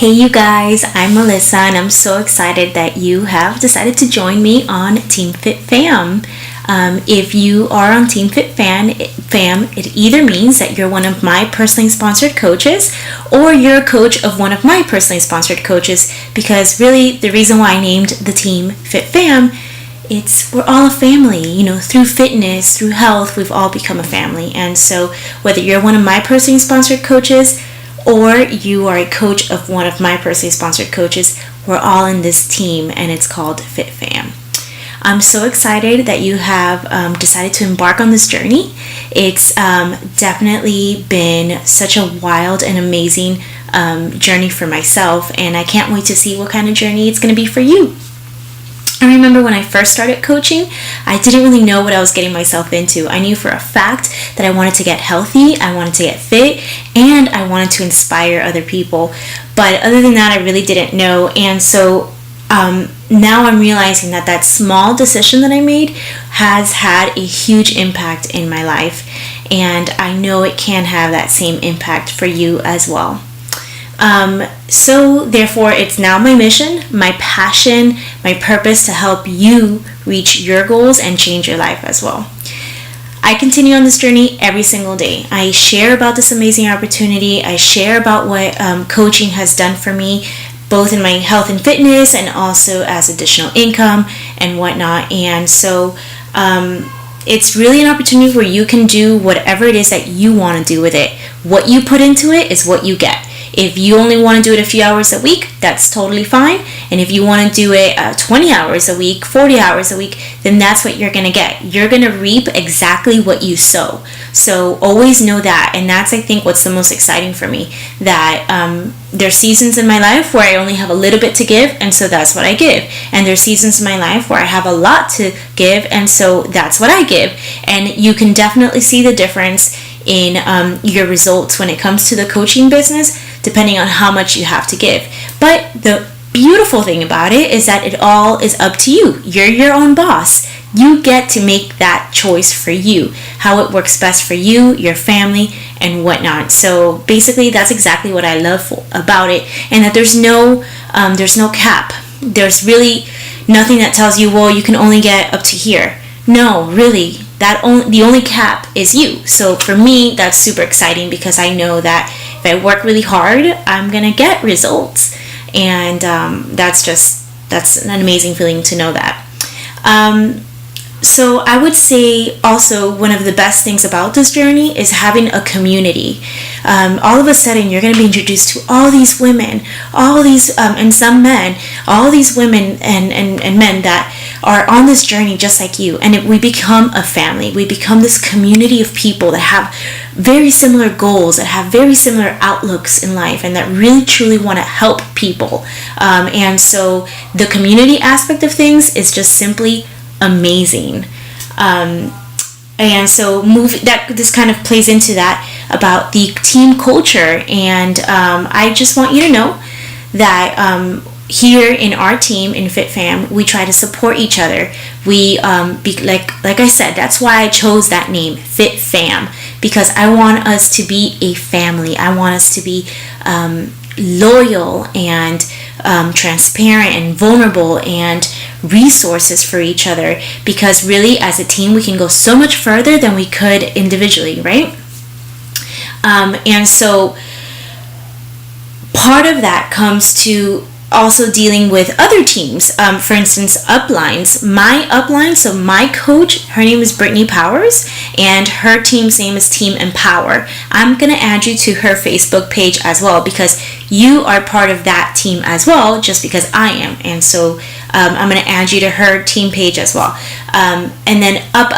Hey you guys, I'm Melissa and I'm so excited that you have decided to join me on Team Fit Fam. If you are on Team Fit Fam, it either means that you're one of my personally sponsored coaches or you're a coach of one of my personally sponsored coaches, because really the reason why I named the Team Fit Fam, we're all a family, through fitness, through health, we've all become a family. And so whether you're one of my personally sponsored coaches or you are a coach of one of my personally sponsored coaches, we're all in this team and it's called Fit Fam. I'm so excited that you have decided to embark on this journey. It's definitely been such a wild and amazing journey for myself, and I can't wait to see what kind of journey it's going to be for you. I remember when I first started coaching, I didn't really know what I was getting myself into. I knew for a fact that I wanted to get healthy, I wanted to get fit, and I wanted to inspire other people. But other than that, I really didn't know. And so now I'm realizing that small decision that I made has had a huge impact in my life. And I know it can have that same impact for you as well. So therefore, it's now my mission, my passion, my purpose to help you reach your goals and change your life as well. I continue on this journey every single day. I share about this amazing opportunity. I share about what coaching has done for me, both in my health and fitness and also as additional income and whatnot. And so it's really an opportunity where you can do whatever it is that you want to do with it. What you put into it is what you get. If you only want to do it a few hours a week, that's totally fine. And if you want to do it 20 hours a week, 40 hours a week, then that's what you're going to get. You're going to reap exactly what you sow. So always know that. And that's, I think, what's the most exciting for me. That there's seasons in my life where I only have a little bit to give, and so that's what I give. And there's seasons in my life where I have a lot to give, and so that's what I give. And you can definitely see the difference in your results when it comes to the coaching business, depending on how much you have to give. But the beautiful thing about it is that it all is up to you. You're your own boss. You get to make that choice for you, how it works best for you, your family, and whatnot. So basically, that's exactly what I love about it, and that there's no cap. There's really nothing that tells you, well, you can only get up to here. No, really, the only cap is you. So for me, that's super exciting, because I know that if I work really hard, I'm gonna get results, and that's an amazing feeling to know that. So I would say also one of the best things about this journey is having a community. All of a sudden, you're going to be introduced to all these women, all these and some men, all these women and men that are on this journey just like you. And we become a family. We become this community of people that have very similar goals, that have very similar outlooks in life, and that really truly want to help people. And so the community aspect of things is just simply amazing. And so this kind of plays into that about the team culture. And I just want you to know that here in our team in Fit Fam, we try to support each other. We like I said, that's why I chose that name, Fit Fam, because I want us to be a family. I want us to be loyal and transparent and vulnerable and resources for each other, because really as a team we can go so much further than we could individually, right? And so part of that comes to also dealing with other teams. For instance, uplines. My upline, so my coach, her name is Brittany Powers, and her team's name is Team Empower. I'm going to add you to her Facebook page as well, because you are part of that team as well, just because I am. And so I'm going to add you to her team page as well. And then up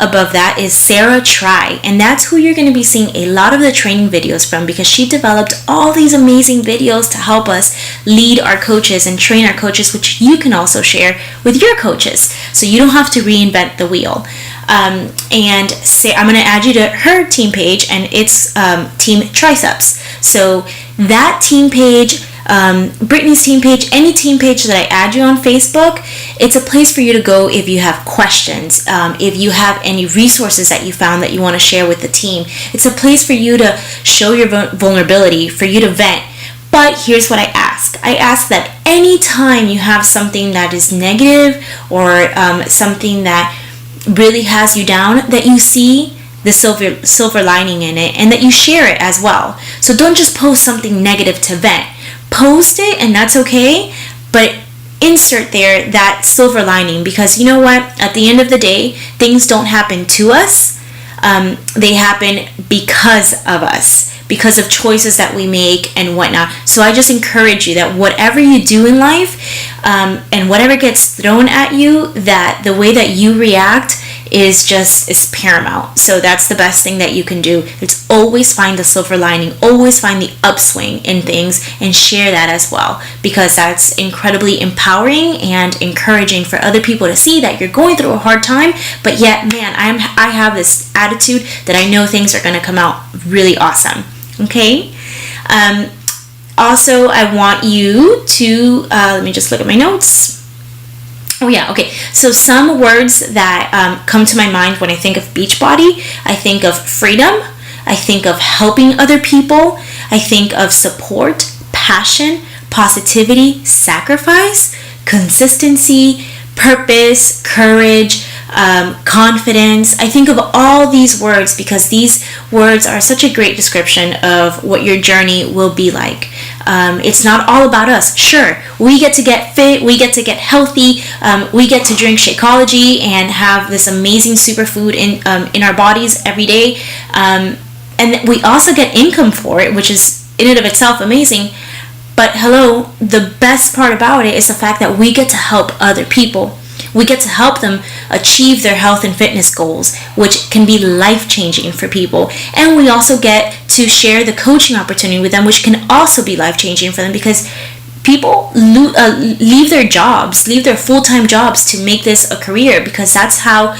above that is Sarah Try, and that's who you're going to be seeing a lot of the training videos from, because she developed all these amazing videos to help us lead our coaches and train our coaches, which you can also share with your coaches, so you don't have to reinvent the wheel. And say I'm going to add you to her team page, and it's Team Triceps. So that team page, Brittany's team page, any team page that I add you on Facebook, it's a place for you to go if you have questions, if you have any resources that you found that you want to share with the team. It's a place for you to show your vulnerability, for you to vent. But here's what I ask. I ask that anytime you have something that is negative or something that really has you down, that you see the silver lining in it and that you share it as well. So don't just post something negative to vent. Post it, and that's okay, but insert there that silver lining, because you know what? At the end of the day, things don't happen to us. They happen because of us, because of choices that we make and whatnot. So I just encourage you that whatever you do in life and whatever gets thrown at you, that the way that you react is paramount. So that's the best thing that you can do. It's always find the silver lining, always find the upswing in things, and share that as well, because that's incredibly empowering and encouraging for other people to see that you're going through a hard time, but yet, man, I have this attitude that I know things are going to come out really awesome. Okay. Also, I want you to let me just look at my notes. Oh yeah, okay. So some words that come to my mind when I think of Beachbody, I think of freedom, I think of helping other people, I think of support, passion, positivity, sacrifice, consistency, purpose, courage, confidence. I think of all these words because these words are such a great description of what your journey will be like. It's not all about us. Sure, we get to get fit, we get to get healthy, we get to drink Shakeology and have this amazing superfood in our bodies every day, and we also get income for it, which is in and of itself amazing. But hello, the best part about it is the fact that we get to help other people. We get to help them achieve their health and fitness goals, which can be life-changing for people. And we also get to share the coaching opportunity with them, which can also be life-changing for them, because people leave their jobs, leave their full-time jobs to make this a career, because that's how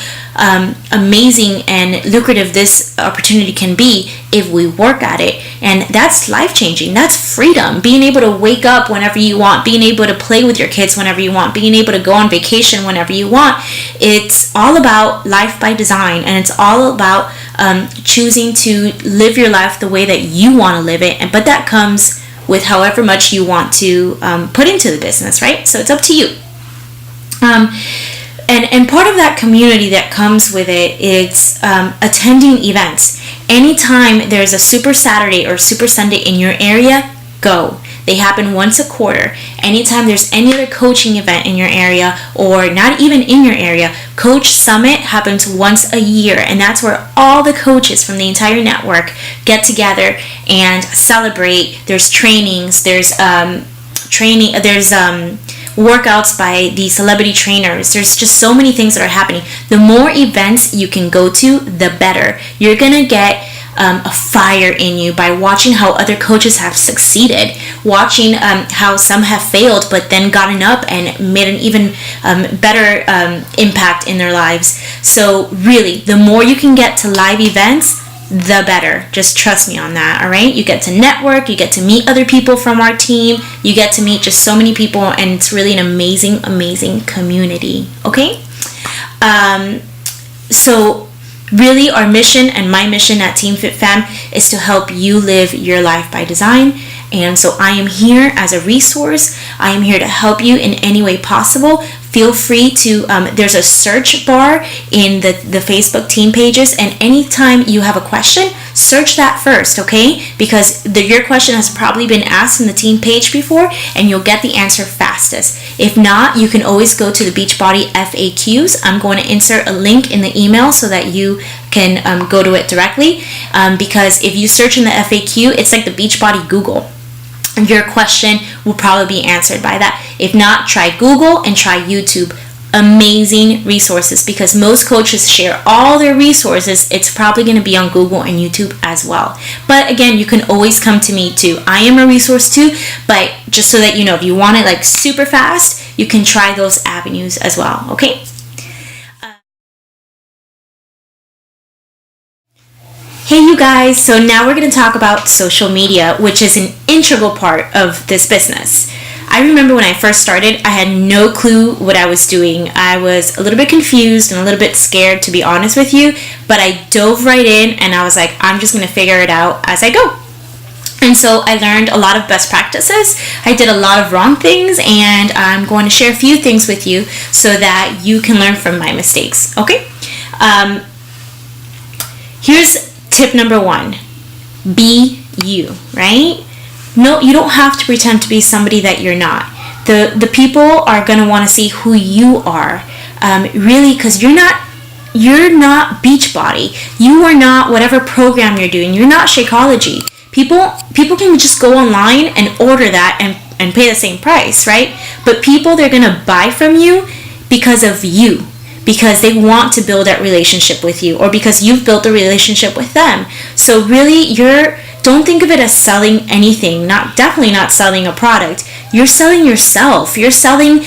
amazing and lucrative this opportunity can be if we work at it. And that's life-changing. That's freedom. Being able to wake up whenever you want, being able to play with your kids whenever you want, being able to go on vacation whenever you want. It's all about life by design, and it's all about choosing to live your life the way that you want to live it. But that comes with however much you want to put into the business, right? So it's up to you. And part of that community that comes with it is attending events. Anytime there's a Super Saturday or Super Sunday in your area, go. They happen once a quarter. Anytime there's any other coaching event in your area, or not even in your area, Coach Summit happens once a year, and that's where all the coaches from the entire network get together and celebrate. There's trainings, there's workouts by the celebrity trainers. There's just so many things that are happening. The more events you can go to, the better. You're gonna get a fire in you by watching how other coaches have succeeded, watching how some have failed but then gotten up and made an even better impact in their lives. So really, the more you can get to live events, the better. Just trust me on that, all right? You get to network, you get to meet other people from our team, you get to meet just so many people, and it's really an amazing, amazing community, okay? So really, our mission and my mission at Team Fit Fam is to help you live your life by design. And so I am here as a resource. I am here to help you in any way possible. Feel free to, there's a search bar in the Facebook team pages, and anytime you have a question, search that first, okay? Because your question has probably been asked in the team page before, and you'll get the answer fastest. If not, you can always go to the Beachbody FAQs. I'm going to insert a link in the email so that you can go to it directly, because if you search in the FAQ, it's like the Beachbody Google. Your question will probably be answered by that. If not, try Google and try YouTube. Amazing resources, because most coaches share all their resources. It's probably going to be on Google and YouTube as well. But again, you can always come to me too. I am a resource too, but just so that you know, if you want it like super fast, you can try those avenues as well, okay? Hey you guys, so now we're going to talk about social media, which is an integral part of this business. I remember when I first started, I had no clue what I was doing. I was a little bit confused and a little bit scared, to be honest with you, but I dove right in and I was like, I'm just going to figure it out as I go. And so I learned a lot of best practices. I did a lot of wrong things, and I'm going to share a few things with you so that you can learn from my mistakes. Okay? Here's tip number 1. Be you, right? No, you don't have to pretend to be somebody that you're not. The people are going to want to see who you are. Really, because you're not Beachbody. You are not whatever program you're doing. You're not Shakeology. People can just go online and order that and pay the same price, right? But people, they're going to buy from you because of you, because they want to build that relationship with you, or because you've built a relationship with them. So really, don't think of it as selling anything. Definitely not selling a product. You're selling yourself. You're selling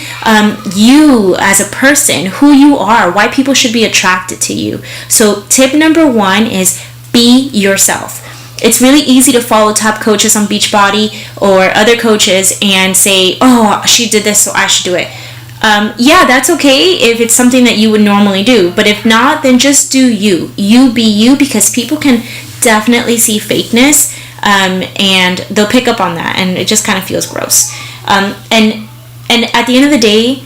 you as a person, who you are, why people should be attracted to you. So tip number 1 is be yourself. It's really easy to follow top coaches on Beachbody or other coaches and say, oh, she did this, so I should do it. Yeah, that's okay if it's something that you would normally do. But if not, then just do you. You be you, because people can definitely see fakeness, and they'll pick up on that, and it just kind of feels gross. And at the end of the day,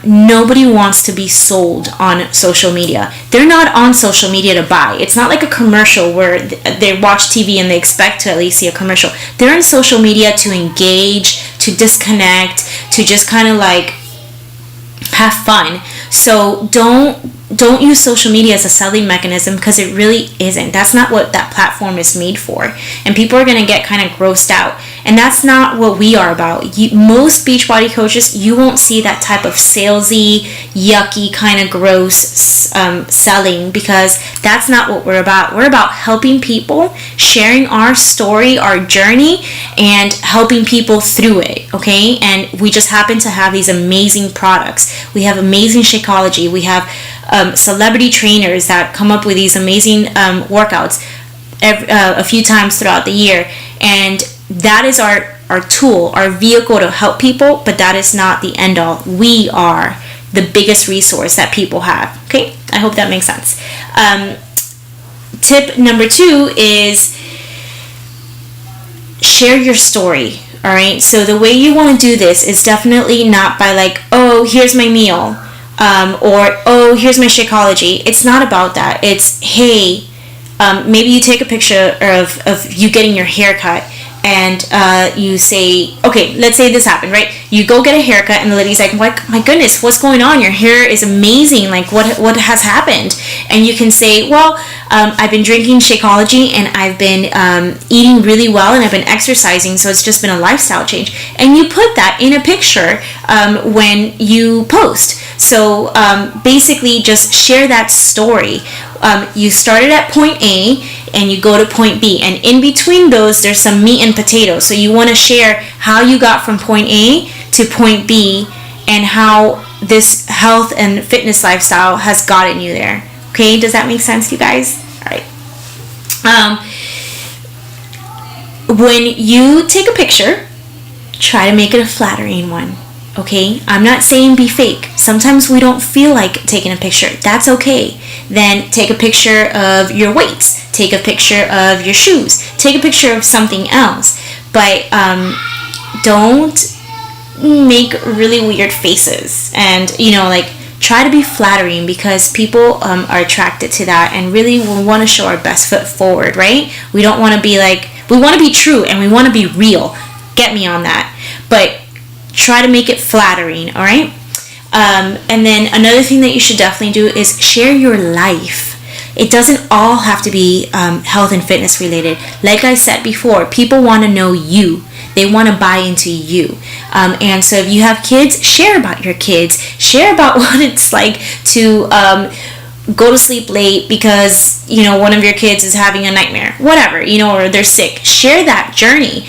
nobody wants to be sold on social media. They're not on social media to buy. It's not like a commercial where they watch TV and they expect to at least see a commercial. They're on social media to engage, to disconnect, to just kind of like have fun. So don't use social media as a selling mechanism, because it really isn't. That's not what that platform is made for. And people are going to get kind of grossed out. And that's not what we are about. Most Beachbody coaches, you won't see that type of salesy, yucky, kind of gross selling, because that's not what we're about. We're about helping people, sharing our story, our journey, and helping people through it, okay? And we just happen to have these amazing products. We have amazing Shakeology. We have celebrity trainers that come up with these amazing workouts a few times throughout the year. And that is our tool, our vehicle to help people, but that is not the end all. We are the biggest resource that people have. Okay, I hope that makes sense. Tip number 2 is share your story. All right, so the way you want to do this is definitely not by like, oh, here's my meal, or oh, here's my Shakeology. It's not about that. It's, hey, maybe you take a picture of you getting your hair cut, and you say, okay, let's say this happened, right? You go get a haircut, and the lady's like, my goodness, what's going on? Your hair is amazing. Like, what has happened? And you can say, well, I've been drinking Shakeology, and I've been eating really well, and I've been exercising, so it's just been a lifestyle change. And you put that in a picture when you post. So basically, just share that story. You started at point A and you go to point B, and in between those there's some meat and potatoes. So you want to share how you got from point A to point B and how this health and fitness lifestyle has gotten you there. Okay, does that make sense, you guys? All right. When you take a picture, try to make it a flattering one. Okay, I'm not saying be fake. Sometimes we don't feel like taking a picture. That's okay. Then take a picture of your weights. Take a picture of your shoes. Take a picture of something else. But don't make really weird faces. And, like, try to be flattering, because people are attracted to that, and really we want to show our best foot forward, right? We don't want to be like, we want to be true and we want to be real. Get me on that. But try to make it flattering, all right? And then another thing that you should definitely do is share your life. It doesn't all have to be health and fitness related. Like I said before, people want to know you. They want to buy into you. And so if you have kids, share about your kids. Share about what it's like to go to sleep late because, one of your kids is having a nightmare. Whatever, or they're sick. Share that journey.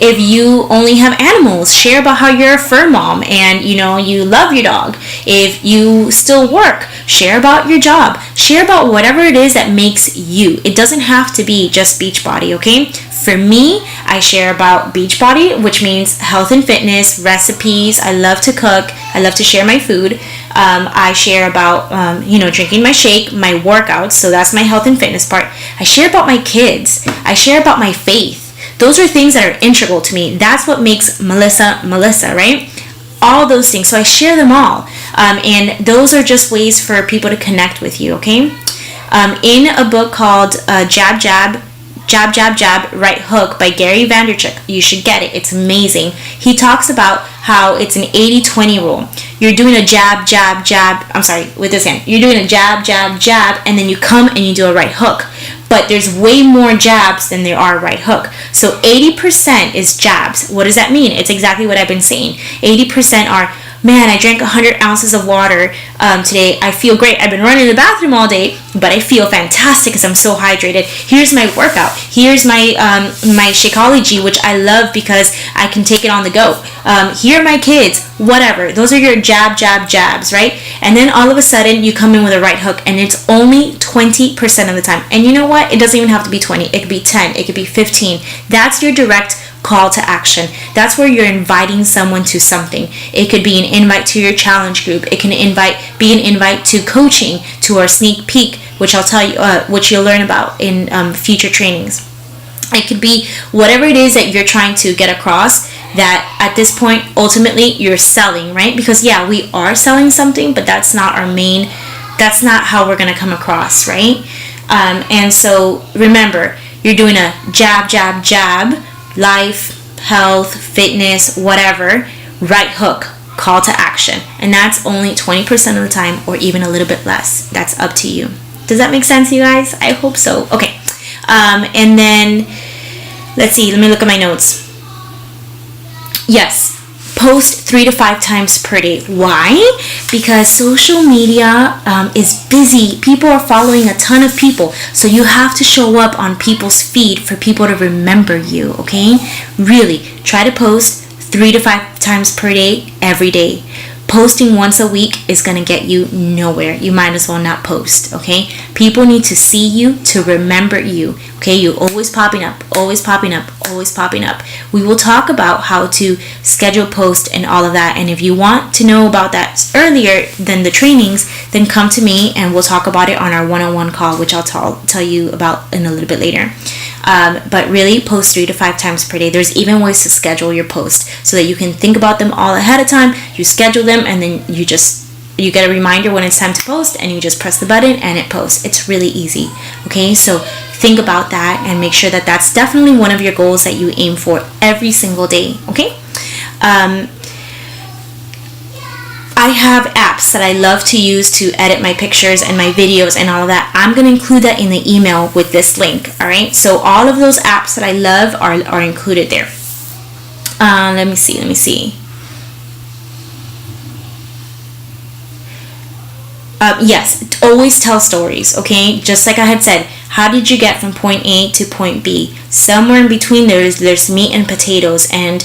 If you only have animals, share about how you're a fur mom and, you love your dog. If you still work, share about your job. Share about whatever it is that makes you. It doesn't have to be just Beachbody, okay? For me, I share about Beachbody, which means health and fitness, recipes. I love to cook. I love to share my food. I share about, drinking my shake, my workouts. So that's my health and fitness part. I share about my kids. I share about my faith. Those are things that are integral to me. That's what makes Melissa, Melissa, right? All those things. So I share them all. And those are just ways for people to connect with you, okay? In a book called Jab, Jab, Jab, Jab, Jab, Right Hook by Gary Vaynerchuk. You should get it. It's amazing. He talks about how it's an 80-20 rule. You're doing a jab, jab, jab. I'm sorry, with this hand. You're doing a jab, jab, jab, and then you come and you do a right hook. But there's way more jabs than there are right hook. So 80% is jabs. What does that mean? It's exactly what I've been saying. 80% are, man, I drank 100 ounces of water today. I feel great. I've been running to the bathroom all day, but I feel fantastic because I'm so hydrated. Here's my workout. Here's my my Shakeology, which I love because I can take it on the go. Here are my kids. Whatever. Those are your jab, jab, jabs, right? And then all of a sudden you come in with a right hook, and it's only 20% of the time. And you know what? It doesn't even have to be 20. It could be 10. It could be 15. That's your direct call to action. That's where you're inviting someone to something. It could be an invite to your challenge group. It can be an invite to coaching, to our sneak peek, which I'll tell you, which you'll learn about in future trainings. It could be whatever it is that you're trying to get across, that at this point, ultimately, you're selling, right? Because yeah, we are selling something, but that's not our main, that's not how we're going to come across, right? And so remember, you're doing a jab, jab, jab, life, health, fitness, whatever, right hook, call to action. And that's only 20% of the time, or even a little bit less. That's up to you. Does that make sense, you guys? I hope so. Okay. And then, let's see, let me look at my notes. Yes, post 3 to 5 times per day. Why? Because social media is busy. People are following a ton of people. So you have to show up on people's feed for people to remember you, okay? Really, try to post 3 to 5 times per day, every day. Posting once a week is going to get you nowhere. You might as well not post, okay? People need to see you to remember you, okay? You're always popping up, always popping up, always popping up. We will talk about how to schedule posts and all of that. And if you want to know about that earlier than the trainings, then come to me and we'll talk about it on our one-on-one call, which I'll tell you about in a little bit later. But really, post 3 to 5 times per day. There's even ways to schedule your post so that you can think about them all ahead of time. You schedule them, and then you get a reminder when it's time to post, and you just press the button and it posts. It's really easy. Okay, so think about that and make sure that that's definitely one of your goals that you aim for every single day. Okay. I have apps that I love to use to edit my pictures and my videos and all of that. I'm going to include that in the email with this link. All right. So all of those apps that I love are included there. Let me see. Yes, always tell stories, okay? Just like I had said, how did you get from point A to point B? Somewhere in between there's meat and potatoes, and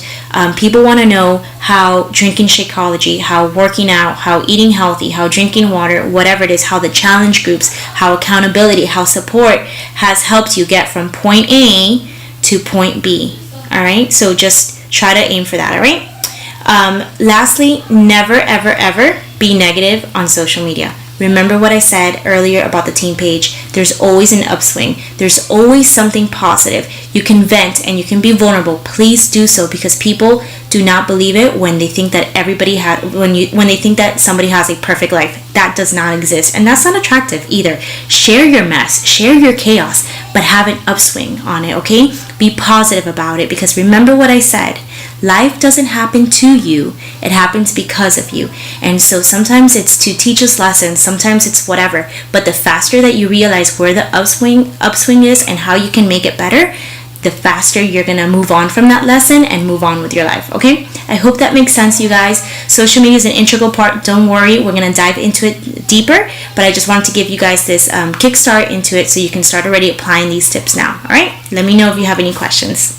people want to know how drinking Shakeology, how working out, how eating healthy, how drinking water, whatever it is, how the challenge groups, how accountability, how support has helped you get from point A to point B, all right? So just try to aim for that, all right? Lastly, never, ever, ever be negative on social media. Remember what I said earlier about the team page. There's always an upswing. There's always something positive. You can vent and you can be vulnerable. Please do so, because people do not believe it when they think that when they think that somebody has a perfect life. That does not exist, and that's not attractive either. Share your mess, share your chaos, but have an upswing on it, okay? Be positive about it, because remember what I said. Life doesn't happen to you, it happens because of you. And so sometimes it's to teach us lessons, sometimes it's whatever, but the faster that you realize where the upswing is and how you can make it better, the faster you're gonna move on from that lesson and move on with your life, okay? I hope that makes sense, you guys. Social media is an integral part. Don't worry, we're gonna dive into it deeper, but I just wanted to give you guys this kickstart into it so you can start already applying these tips now, all right? Let me know if you have any questions.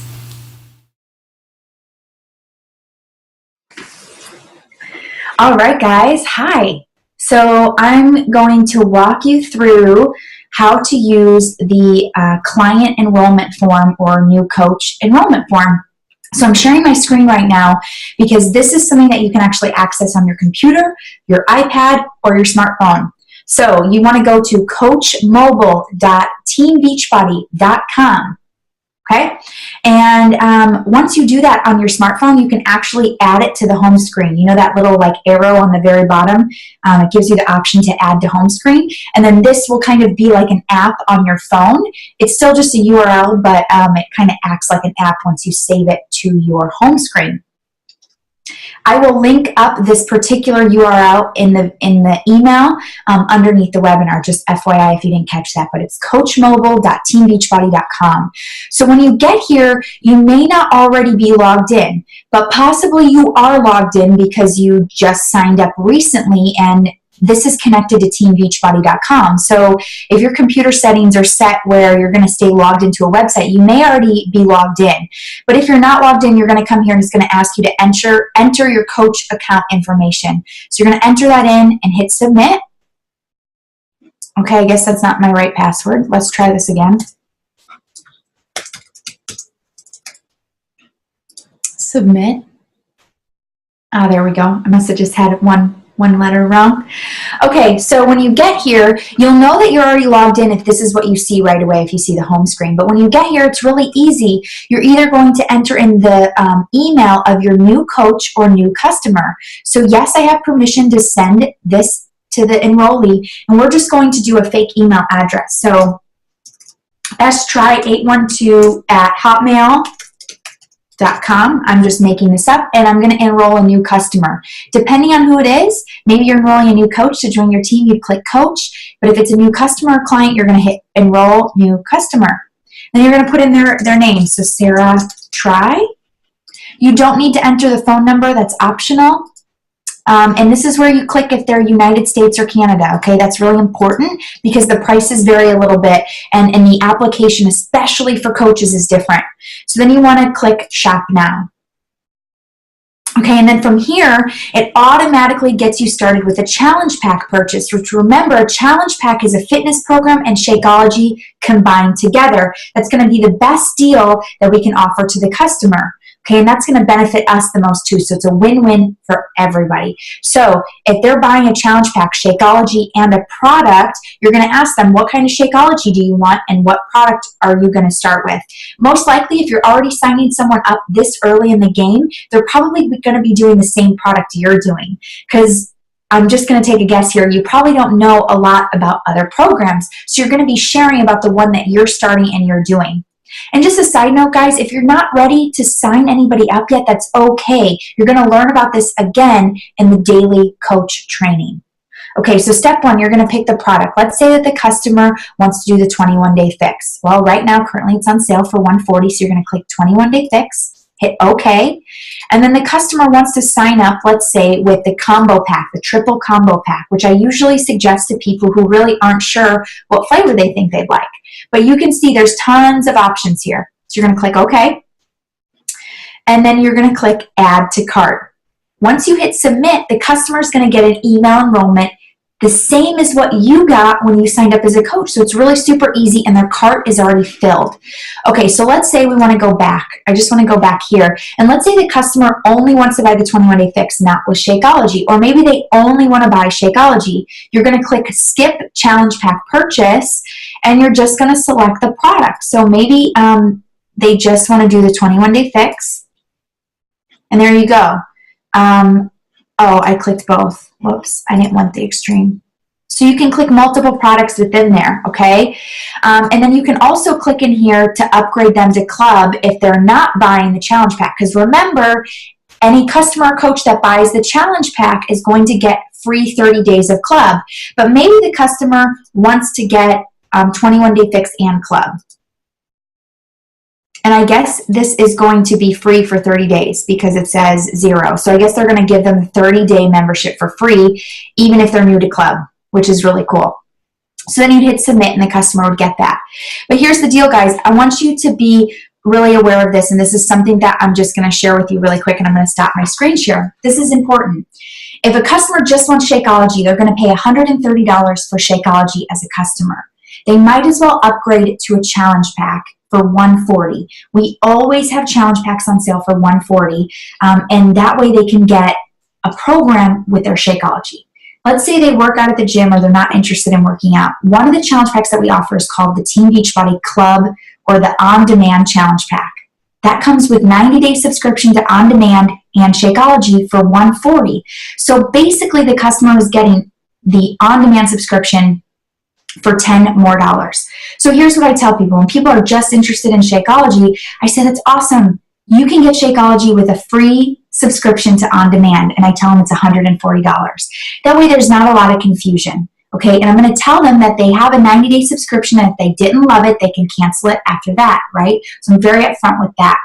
All right, guys. Hi. So I'm going to walk you through how to use the client enrollment form or new coach enrollment form. So I'm sharing my screen right now because this is something that you can actually access on your computer, your iPad, or your smartphone. So you want to go to coachmobile.teambeachbody.com. Okay, and once you do that on your smartphone, you can actually add it to the home screen. You know that little like arrow on the very bottom? It gives you the option to add to home screen, and then this will kind of be like an app on your phone. It's still just a URL, but it kind of acts like an app once you save it to your home screen. I will link up this particular URL in the email underneath the webinar, just FYI if you didn't catch that, but it's coachmobile.teambeachbody.com. So when you get here, you may not already be logged in, but possibly you are logged in because you just signed up recently and this is connected to teambeachbody.com. So if your computer settings are set where you're going to stay logged into a website, you may already be logged in. But if you're not logged in, you're going to come here and it's going to ask you to enter your coach account information. So you're going to enter that in and hit submit. Okay, I guess that's not my right password. Let's try this again. Submit. Ah, there we go. I must have just had one letter wrong. Okay, so when you get here, you'll know that you're already logged in if this is what you see right away, if you see the home screen. But when you get here, it's really easy. You're either going to enter in the email of your new coach or new customer. So yes, I have permission to send this to the enrollee, and we're just going to do a fake email address. So stry812@hotmail.com. I'm just making this up, and I'm going to enroll a new customer. Depending on who it is, maybe you're enrolling a new coach to join your team, you click coach, but if it's a new customer or client, you're going to hit enroll new customer. Then you're going to put in their name, so Sarah Try. You don't need to enter the phone number, that's optional. And this is where you click if they're United States or Canada, okay? That's really important because the prices vary a little bit and the application, especially for coaches, is different. So then you want to click Shop Now. Okay, and then from here, it automatically gets you started with a challenge pack purchase, which remember, a challenge pack is a fitness program and Shakeology combined together. That's going to be the best deal that we can offer to the customer. Okay, and that's going to benefit us the most too. So it's a win-win for everybody. So if they're buying a challenge pack, Shakeology, and a product, you're going to ask them, what kind of Shakeology do you want and what product are you going to start with? Most likely, if you're already signing someone up this early in the game, they're probably going to be doing the same product you're doing. Because I'm just going to take a guess here. You probably don't know a lot about other programs. So you're going to be sharing about the one that you're starting and you're doing. And just a side note, guys, if you're not ready to sign anybody up yet, that's okay. You're going to learn about this again in the daily coach training. Okay, so step one, you're going to pick the product. Let's say that the customer wants to do the 21-day fix. Well, right now, currently it's on sale for $140, so you're going to click 21-day fix, hit OK, and then the customer wants to sign up, let's say, with the combo pack, the triple combo pack, which I usually suggest to people who really aren't sure what flavor they think they'd like. But you can see there's tons of options here. So you're going to click OK, and then you're going to click Add to Cart. Once you hit Submit, the customer is going to get an email enrollment the same as what you got when you signed up as a coach. So it's really super easy and their cart is already filled. Okay, so let's say we want to go back. I just want to go back here. And let's say the customer only wants to buy the 21-day fix, not with Shakeology. Or maybe they only want to buy Shakeology. You're going to click Skip Challenge Pack Purchase and you're just going to select the product. So maybe they just want to do the 21-day fix. And there you go. Oh, I clicked both. Whoops, I didn't want the extreme. So you can click multiple products within there, okay? And then you can also click in here to upgrade them to club if they're not buying the challenge pack. Because remember, any customer or coach that buys the challenge pack is going to get free 30 days of club. But maybe the customer wants to get 21-day fix and club. And I guess this is going to be free for 30 days because it says 0. So I guess they're going to give them a 30-day membership for free, even if they're new to club, which is really cool. So then you'd hit submit and the customer would get that. But here's the deal, guys. I want you to be really aware of this, and this is something that I'm just going to share with you really quick, and I'm going to stop my screen share. This is important. If a customer just wants Shakeology, they're going to pay $130 for Shakeology as a customer. They might as well upgrade it to a challenge pack for $140. We always have challenge packs on sale for $140, and that way they can get a program with their Shakeology. Let's say they work out at the gym or they're not interested in working out. One of the challenge packs that we offer is called the Team Beachbody Club or the On-Demand Challenge Pack. That comes with 90-day subscription to On Demand and Shakeology for $140. So basically the customer is getting the On Demand subscription for $10 more. So here's what I tell people. When people are just interested in Shakeology, I said, it's awesome. You can get Shakeology with a free subscription to On Demand, and I tell them it's $140. That way there's not a lot of confusion. Okay, and I'm going to tell them that they have a 90-day subscription, and if they didn't love it, they can cancel it after that, right? So I'm very upfront with that.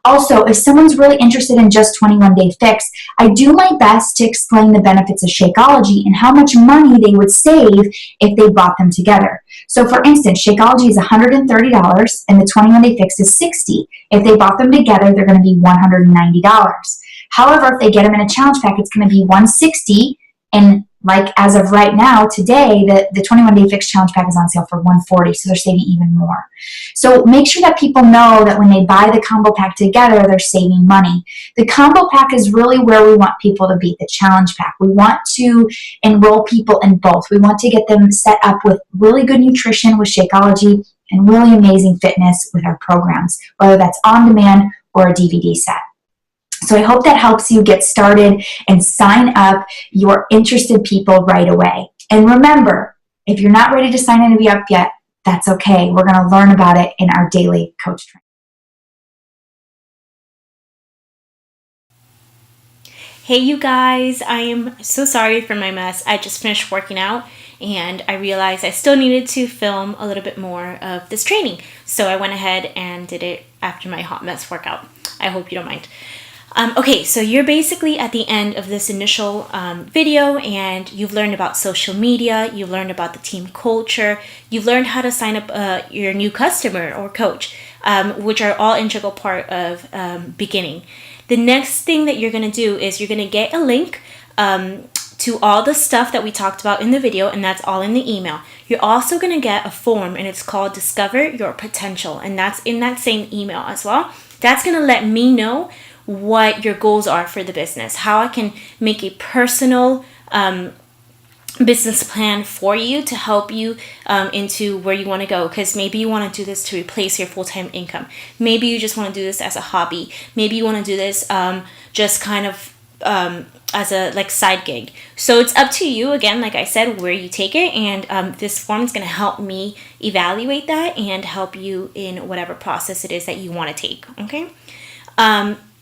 Also, if someone's really interested in just 21-day fix, I do my best to explain the benefits of Shakeology and how much money they would save if they bought them together. So for instance, Shakeology is $130 and the 21-day fix is $60. If they bought them together, they're going to be $190. However, if they get them in a challenge pack, it's going to be $160, and like as of right now, today, the 21-day fix challenge pack is on sale for $140, so they're saving even more. So make sure that people know that when they buy the combo pack together, they're saving money. The combo pack is really where we want people to be, the challenge pack. We want to enroll people in both. We want to get them set up with really good nutrition with Shakeology and really amazing fitness with our programs, whether that's on demand or a DVD set. So I hope that helps you get started and sign up your interested people right away. And remember, if you're not ready to sign in to be up yet, that's okay. We're going to learn about it in our daily coach training. Hey you guys, I am so sorry for my mess. I just finished working out and I realized I still needed to film a little bit more of this training. So I went ahead and did it after my hot mess workout. I hope you don't mind. Okay, so you're basically at the end of this initial video, and you've learned about social media, you've learned about the team culture, you've learned how to sign up your new customer or coach, which are all integral part of beginning. The next thing that you're going to do is you're going to get a link to all the stuff that we talked about in the video, and that's all in the email. You're also going to get a form, and it's called Discover Your Potential, and that's in that same email as well. That's going to let me know what your goals are for the business, how I can make a personal business plan for you to help you into where you want to go. Because maybe you want to do this to replace your full-time income. Maybe you just want to do this as a hobby. Maybe you want to do this just kind of as a side gig. So it's up to you, again, like I said, where you take it. And this form is going to help me evaluate that and help you in whatever process it is that you want to take. Okay.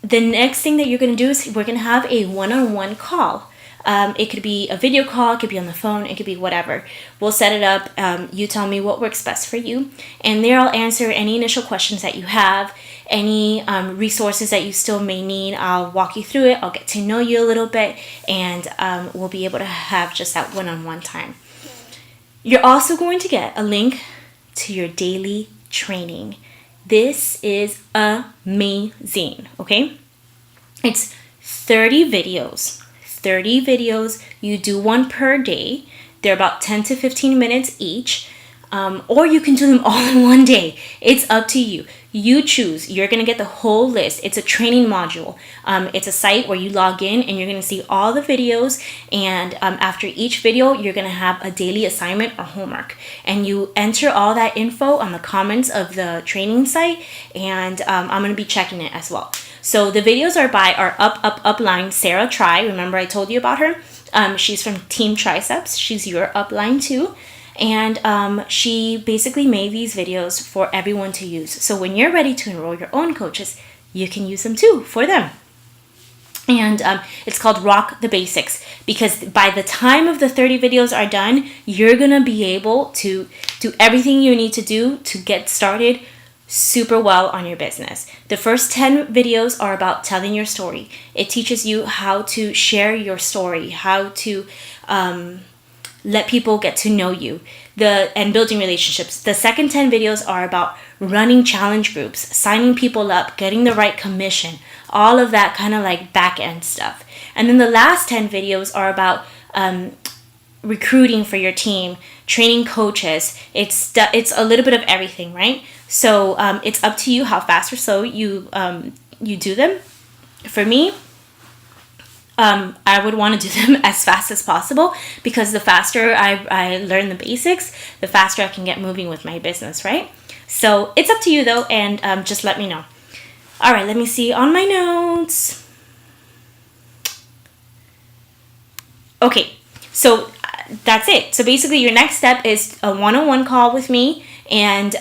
The next thing that you're going to do is we're going to have a one-on-one call. It could be a video call, it could be on the phone, it could be whatever. We'll set it up. You tell me what works best for you. And there I'll answer any initial questions that you have, any resources that you still may need. I'll walk you through it. I'll get to know you a little bit, and we'll be able to have just that one-on-one time. You're also going to get a link to your daily training. This is amazing, okay? It's 30 videos. 30 videos. You do one per day. They're about 10 to 15 minutes each. Or you can do them all in one day. It's up to you. You choose. You're going to get the whole list. It's a training module. It's a site where you log in and you're going to see all the videos. And after each video, you're going to have a daily assignment or homework. And you enter all that info on the comments of the training site. And I'm going to be checking it as well. So the videos are by our upline, Sarah Tri. Remember I told you about her? She's from Team Triceps. She's your upline too. And she basically made these videos for everyone to use. So when you're ready to enroll your own coaches, you can use them too for them. And it's called Rock the Basics, because by the time of the 30 videos are done, you're going to be able to do everything you need to do to get started super well on your business. The first 10 videos are about telling your story. It teaches you how to share your story, how to let people get to know you, and building relationships. The second 10 videos are about running challenge groups, signing people up, getting the right commission, all of that kind of like back end stuff. And then the last 10 videos are about recruiting for your team, training coaches. It's a little bit of everything, right? So it's up to you how fast or slow you do them. For me, I would want to do them as fast as possible, because the faster I learn the basics, the faster I can get moving with my business, right? So it's up to you though, and just let me know. All right, let me see on my notes. Okay, so that's it. So basically, your next step is a one-on-one call with me and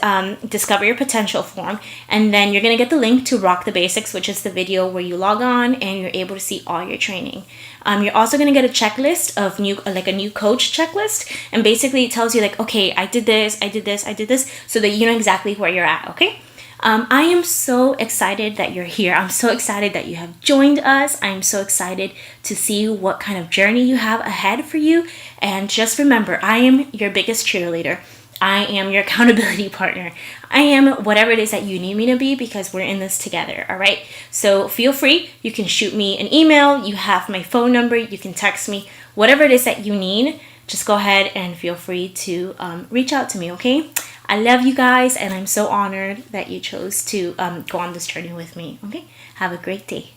Discover Your Potential form. And then you're going to get the link to Rock the Basics, which is the video where you log on and you're able to see all your training. You're also going to get a checklist of a new coach checklist. And basically, it tells you like, okay, I did this, so that you know exactly where you're at, okay? I am so excited that you're here. I'm so excited that you have joined us. I'm so excited to see what kind of journey you have ahead for you. And just remember, I am your biggest cheerleader. I am your accountability partner. I am whatever it is that you need me to be, because we're in this together, all right? So feel free. You can shoot me an email. You have my phone number. You can text me. Whatever it is that you need, just go ahead and feel free to reach out to me, okay? I love you guys, and I'm so honored that you chose to go on this journey with me, okay? Have a great day.